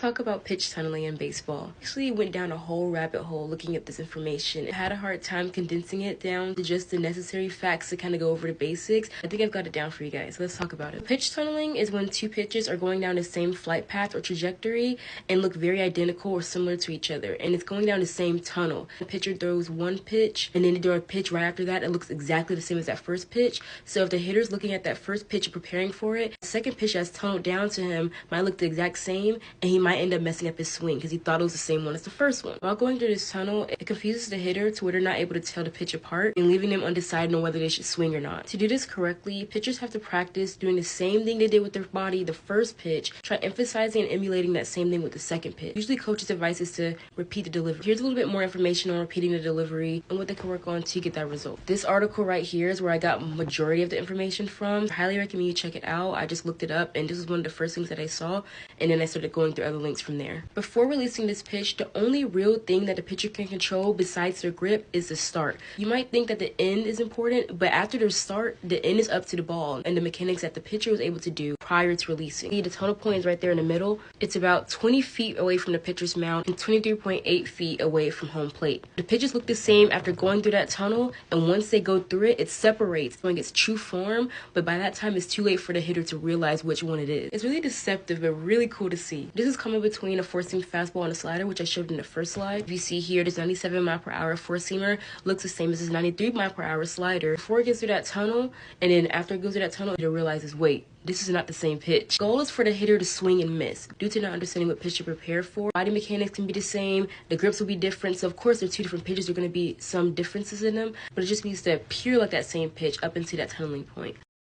Talk about pitch tunneling in baseball. Actually went down a whole rabbit hole looking at this information. I had a hard time condensing it down to just the necessary facts to kind of go over the basics. I think I've got it down for you guys. Let's talk about it. Pitch tunneling is when two pitches are going down the same flight path or trajectory and look very identical or similar to each other, and it's going down the same tunnel. The pitcher throws one pitch and then they throw a pitch right after that. It looks exactly the same as that first pitch. So if the hitter's looking at that first pitch and preparing for it, the second pitch that's tunneled down to him might look the exact same, and he might end up messing up his swing because he thought it was the same one as the first one. While going through this tunnel, it confuses the hitter to where they're not able to tell the pitch apart and leaving them undecided on whether they should swing or not. To do this correctly, pitchers have to practice doing the same thing they did with their body the first pitch, try emphasizing and emulating that same thing with the second pitch. Usually coach's advice is to repeat the delivery. Here's a little bit more information on repeating the delivery and what they can work on to get that result. This article right here is where I got majority of the information from. I highly recommend you check it out. I just looked it up and this was one of the first things that I saw, and then I started going through other links from there. Before releasing this pitch, the only real thing that the pitcher can control besides their grip is the start. You might think that the end is important, but after their start, the end is up to the ball and the mechanics that the pitcher was able to do prior to releasing. The tunnel point is right there in the middle. It's about 20 feet away from the pitcher's mound and 23.8 feet away from home plate. The pitches look the same after going through that tunnel, and once they go through it, it separates, showing its true form, but by that time, it's too late for the hitter to realize which one it is. It's really deceptive, but really cool to see. This is coming between a four-seam fastball and a slider, which I showed in the first slide. If you see here, this 97-mile-per-hour four-seamer looks the same as this 93-mile-per-hour slider. Before it gets through that tunnel, and then after it goes through that tunnel, it realizes, wait, this is not the same pitch. Goal is for the hitter to swing and miss. Due to not understanding what pitch to prepare for, body mechanics can be the same, the grips will be different. So of course, they're two different pitches. There are going to be some differences in them, but it just needs to appear like that same pitch up into that tunneling point.